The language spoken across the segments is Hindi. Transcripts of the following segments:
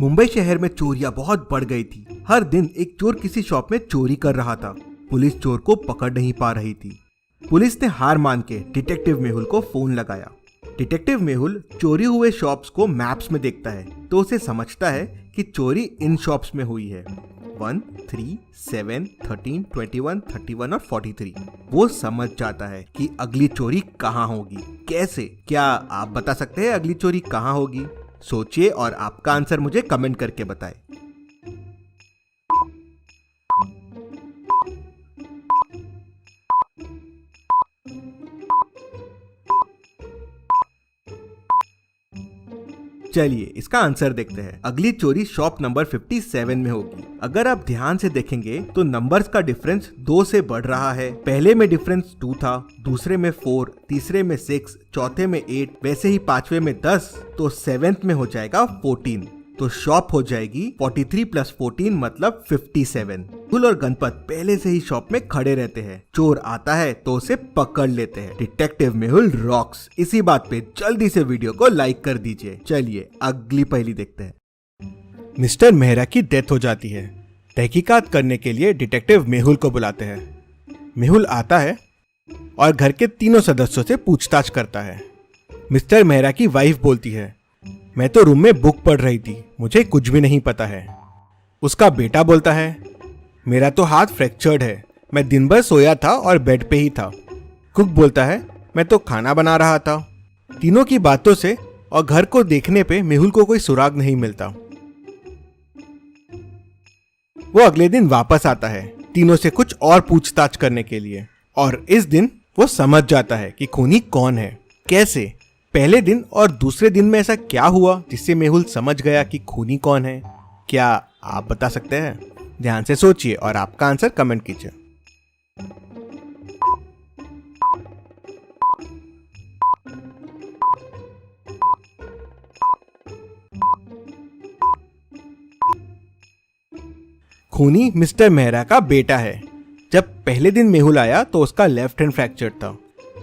मुंबई शहर में चोरियां बहुत बढ़ गई थी। हर दिन एक चोर किसी शॉप में चोरी कर रहा था। पुलिस चोर को पकड़ नहीं पा रही थी। पुलिस ने हार मान के डिटेक्टिव मेहुल को फोन लगाया। डिटेक्टिव मेहुल चोरी हुए शॉप्स को मैप्स में देखता है तो उसे समझता है कि चोरी इन शॉप्स में हुई है 1, 3, 7, 13, 21, 31 और 43। वो समझ जाता है कि अगली चोरी कहाँ होगी। कैसे? क्या आप बता सकते हैं अगली चोरी कहाँ होगी? सोचिए और आपका आंसर मुझे कमेंट करके बताएं। चलिए इसका आंसर देखते हैं। अगली चोरी शॉप नंबर 57 में होगी। अगर आप ध्यान से देखेंगे तो नंबर्स का डिफरेंस 2 से बढ़ रहा है। पहले में डिफरेंस 2 था, दूसरे में 4, तीसरे में 6, चौथे में 8, वैसे ही पांचवे में 10, तो 7th में हो जाएगा 14। तो शॉप हो जाएगी 43 + 14 मतलब 57। फुल और गणपत पहले से ही शॉप में खड़े रहते हैं। चोर आता है तो उसे पकड़ लेते हैं। Detective Mehul rocks. इसी बात पे जल्दी से वीडियो को लाइक कर दीजिए। चलिए अगली पहेली देखते हैं। मिस्टर मेहरा की डेथ हो जाती है। तहकीकात करने के लिए डिटेक्टिव मेहुल को बुलाते हैं। मेहुल आता है और घर के तीनों सदस्यों से पूछताछ करता है। मिस्टर मेहरा की वाइफ बोलती है, मैं तो रूम में बुक पढ़ रही थी, मुझे कुछ भी नहीं पता है। उसका बेटा बोलता है, मेरा तो हाथ फ्रैक्चर्ड है, मैं दिन भर सोया था और बेड पे ही था। कुक बोलता है, मैं तो खाना बना रहा था। तीनों की बातों से और घर को देखने पे मेहुल को कोई सुराग नहीं मिलता। वो अगले दिन वापस आता है तीनों से कुछ और पूछताछ करने के लिए, और इस दिन वो समझ जाता है कि खूनी कौन है। कैसे? पहले दिन और दूसरे दिन में ऐसा क्या हुआ जिससे मेहुल समझ गया कि खूनी कौन है? क्या आप बता सकते हैं? ध्यान से सोचिए और आपका आंसर कमेंट कीजिए। खूनी मिस्टर मेहरा का बेटा है। जब पहले दिन मेहुल आया तो उसका लेफ्ट हैंड फ्रैक्चर था,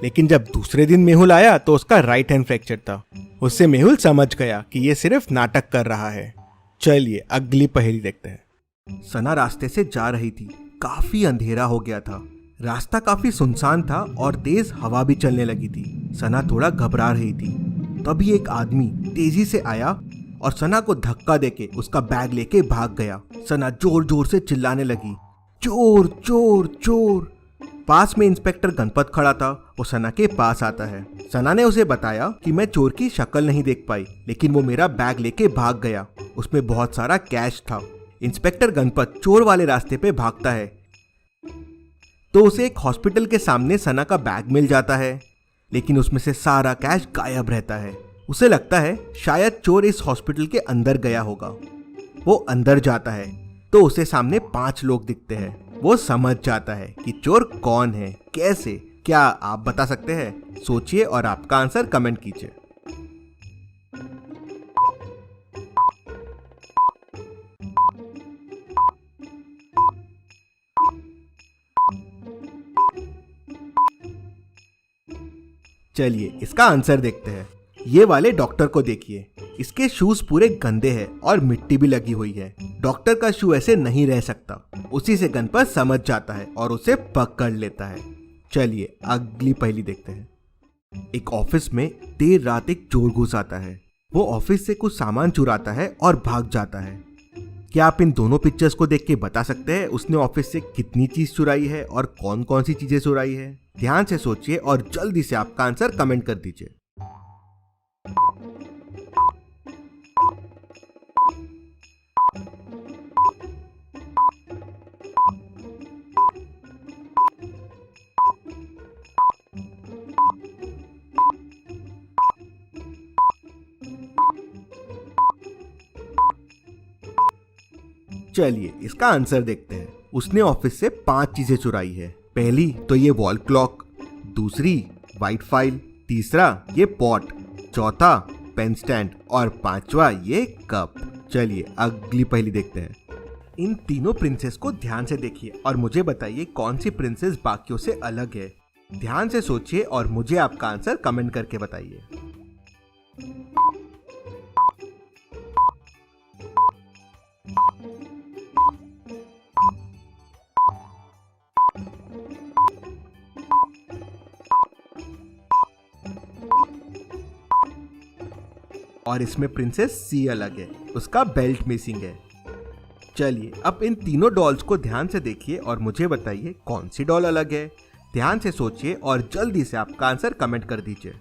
लेकिन जब दूसरे दिन मेहुल आया तो उसका राइट हैंड फ्रैक्चर था। उससे मेहुल समझ गया कि ये सिर्फ नाटक कर रहा है। चलिए अगली पहेली देखते हैं। सना रास्ते से जा रही थी। काफी अंधेरा हो गया था। रास्ता काफी सुनसान था और तेज हवा भी चलने लगी थी। सना थोड़ा घबरा रही थी। तभी एक आदमी तेजी से आया और सना को धक्का देके उसका बैग लेके भाग गया। सना जोर जोर से चिल्लाने लगी, चोर चोर चोर। पास में इंस्पेक्टर गणपत खड़ा था। वो सना के पास आता है। सना ने उसे बताया कि मैं चोर की शक्ल नहीं देख पाई, लेकिन वो मेरा बैग लेके भाग गया। उसमें बहुत सारा कैश था। इंस्पेक्टर गणपत चोर वाले रास्ते पे भागता है तो उसे एक हॉस्पिटल के सामने सना का बैग मिल जाता है, लेकिन उसमें से सारा कैश गायब रहता है। उसे लगता है शायद चोर इस हॉस्पिटल के अंदर गया होगा। वो अंदर जाता है तो उसे सामने 5 लोग दिखते हैं। वो समझ जाता है कि चोर कौन है। कैसे? क्या आप बता सकते हैं? सोचिए और आपका आंसर कमेंट कीजिए। चलिए इसका आंसर देखते हैं। ये वाले डॉक्टर को देखिए। इसके शूज पूरे गंदे हैं और मिट्टी भी लगी हुई है। डॉक्टर का शू ऐसे नहीं रह सकता। उसी से गणपत समझ जाता है और उसे पकड़ लेता है। चलिए अगली पहेली देखते हैं। एक ऑफिस में देर रात एक चोर घुस आता है। वो ऑफिस से कुछ सामान चुराता है और भाग जाता है। क्या आप इन दोनों पिक्चर्स को देख के बता सकते हैं उसने ऑफिस से कितनी चीज चुराई है और कौन कौन सी चीजें चुराई है? ध्यान से सोचिए और जल्दी से आपका आंसर कमेंट कर दीजिए। चलिए इसका आंसर देखते हैं। उसने ऑफिस से 5 चीजें चुराई है। पहली तो ये वॉल क्लॉक, दूसरी व्हाइट फाइल, तीसरा ये पॉट, चौथा पेन स्टैंड और पांचवा ये कप। चलिए अगली पहेली देखते हैं। इन तीनों प्रिंसेस को ध्यान से देखिए और मुझे बताइए कौन सी प्रिंसेस बाकियों से अलग है। ध्यान से सोचिए और मुझे आपका आंसर कमेंट करके बताइए। और इसमें प्रिंसेस सी अलग है, उसका बेल्ट मिसिंग है। चलिए अब इन तीनों डॉल्स को ध्यान से देखिए और मुझे बताइए कौन सी डॉल अलग है। ध्यान से सोचिए और जल्दी से आपका आंसर कमेंट कर दीजिए।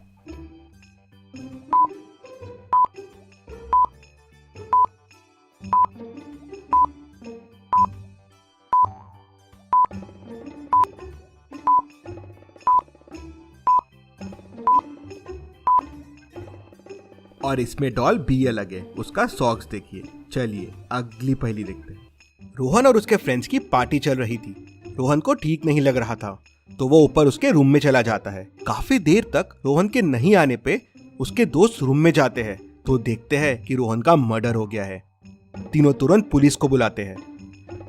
और इसमें डॉल बी अलग है, उसका सॉक्स देखिए। चलिए अगली पहेली देखते हैं। रोहन और उसके फ्रेंड्स की पार्टी चल रही थी। रोहन को ठीक नहीं लग रहा था तो वो ऊपर उसके रूम में चला जाता है। काफी देर तक रोहन के नहीं आने पे उसके दोस्त रूम में जाते हैं तो देखते हैं कि रोहन का मर्डर हो गया है। तीनों तुरंत पुलिस को बुलाते हैं।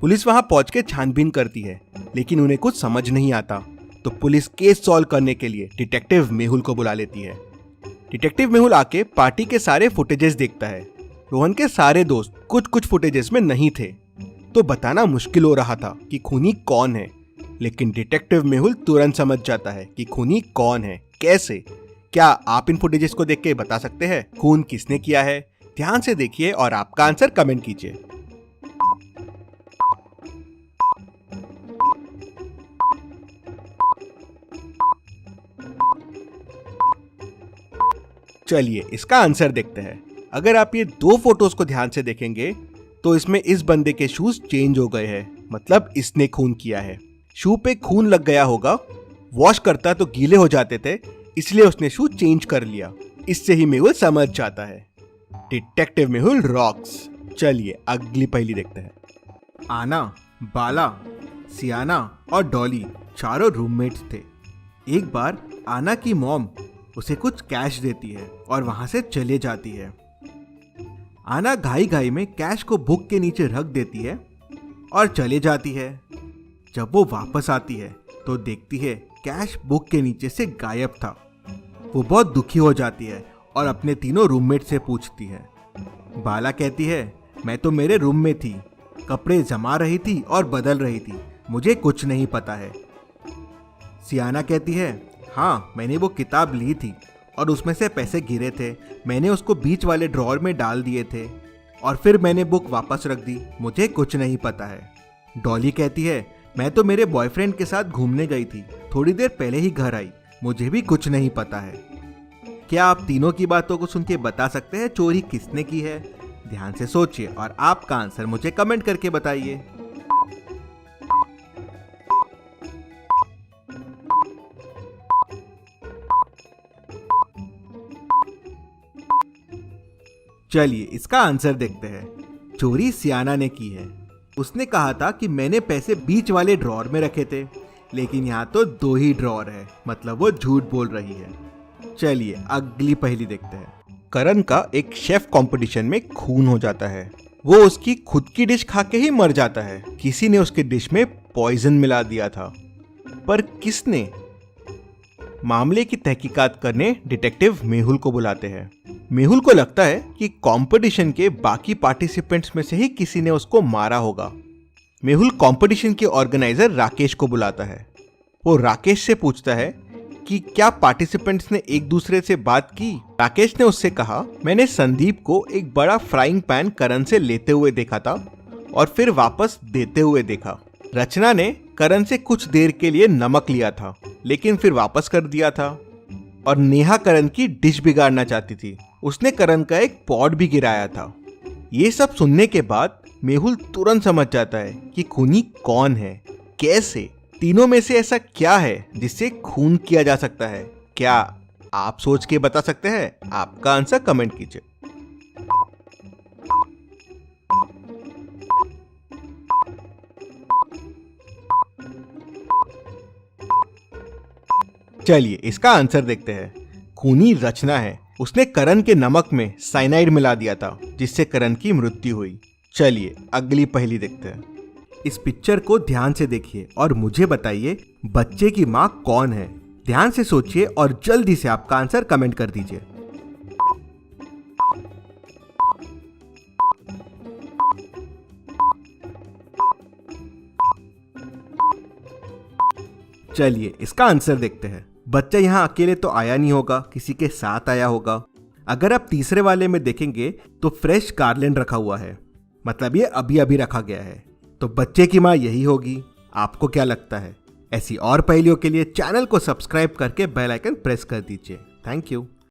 पुलिस वहां पहुंच के छानबीन करती है लेकिन उन्हें कुछ समझ नहीं आता तो पुलिस केस सॉल्व करने के लिए डिटेक्टिव मेहुल को बुला लेती है। डिटेक्टिव मेहुल आके पार्टी के सारे फुटेजेस देखता है। रोहन के सारे दोस्त कुछ कुछ फुटेजेस में नहीं थे तो बताना मुश्किल हो रहा था कि खूनी कौन है, लेकिन डिटेक्टिव मेहुल तुरंत समझ जाता है कि खूनी कौन है। कैसे? क्या आप इन फुटेजेस को देख के बता सकते हैं खून किसने किया है? ध्यान से देखिए और आपका आंसर कमेंट कीजिए। चलिए इसका आंसर देखते हैं। अगर आप ये दो फोटोज को ध्यान से देखेंगे तो इसमें इस बंदे के शूज चेंज हो गए हैं, मतलब इसने खून किया है। शू पे खून लग गया होगा, वॉश करता तो गीले हो जाते थे इसलिए उसने शू चेंज कर लिया। इससे ही मेहुल समझ जाता है। Detective Mehul rocks. चलिए अगली पहेली देखते हैं। आना, बाला, सियाना और डॉली चारों रूममेट्स थे। एक बार आना की मॉम उसे कुछ कैश देती है और वहां से चले जाती है। आना घाई घाई में कैश को बुक के नीचे रख देती है और चले जाती है। जब वो वापस आती है तो देखती है कैश बुक के नीचे से गायब था। वो बहुत दुखी हो जाती है और अपने तीनों रूममेट से पूछती है। बाला कहती है, मैं तो मेरे रूम में थी, कपड़े जमा रही थी और बदल रही थी, मुझे कुछ नहीं पता है। सियाना कहती है, हाँ मैंने वो किताब ली थी और उसमें से पैसे गिरे थे, मैंने उसको बीच वाले ड्रॉअर में डाल दिए थे और फिर मैंने बुक वापस रख दी, मुझे कुछ नहीं पता है। डॉली कहती है, मैं तो मेरे बॉयफ्रेंड के साथ घूमने गई थी, थोड़ी देर पहले ही घर आई, मुझे भी कुछ नहीं पता है। क्या आप तीनों की बातों को सुन के बता सकते हैं चोरी किसने की है? ध्यान से सोचिए और आपका आंसर मुझे कमेंट करके बताइए। चलिए इसका आंसर देखते हैं। चोरी सियाना ने की है। उसने कहा था कि मैंने पैसे बीच वाले ड्रॉअर में रखे थे, लेकिन यहाँ तो 2 ही ड्रॉअर है, मतलब वो झूठ बोल रही है। चलिए अगली पहेली देखते हैं। करण का एक शेफ कंपटीशन में खून हो जाता है। वो उसकी खुद की डिश खा के ही मर जाता है। किसी ने उसके डिश में पॉइजन मिला दिया था, पर किसने? मामले की तहकीकात करने डिटेक्टिव मेहुल को बुलाते हैं। मेहुल को लगता है कि कंपटीशन के बाकी पार्टिसिपेंट्स में से ही किसी ने उसको मारा होगा। मेहुल कंपटीशन के ऑर्गेनाइजर राकेश को बुलाता है। वो राकेश से पूछता है कि क्या पार्टिसिपेंट्स ने एक दूसरे से बात की। राकेश ने उससे कहा, मैंने संदीप को एक बड़ा फ्राइंग पैन करण से लेते हुए देखा था और फिर वापस देते हुए देखा। रचना ने करण से कुछ देर के लिए नमक लिया था लेकिन फिर वापस कर दिया था। और नेहा करण की डिश बिगाड़ना चाहती थी, उसने करण का एक पॉट भी गिराया था। ये सब सुनने के बाद मेहुल तुरंत समझ जाता है कि खूनी कौन है, कैसे। तीनों में से ऐसा क्या है जिससे खून किया जा सकता है? क्या आप सोच के बता सकते हैं? आपका आंसर कमेंट कीजिए। चलिए इसका आंसर देखते हैं। खूनी रचना है। उसने करण के नमक में साइनाइड मिला दिया था जिससे करण की मृत्यु हुई। चलिए अगली पहेली देखते हैं। इस पिक्चर को ध्यान से देखिए और मुझे बताइए बच्चे की माँ कौन है? ध्यान से सोचिए और जल्दी से आपका आंसर कमेंट कर दीजिए। चलिए इसका आंसर देखते हैं। बच्चा यहाँ अकेले तो आया नहीं होगा, किसी के साथ आया होगा। अगर आप तीसरे वाले में देखेंगे तो फ्रेश गार्लैंड रखा हुआ है, मतलब ये अभी अभी रखा गया है। तो बच्चे की माँ यही होगी। आपको क्या लगता है? ऐसी और पहेलियों के लिए चैनल को सब्सक्राइब करके बेल आइकन प्रेस कर दीजिए। Thank you.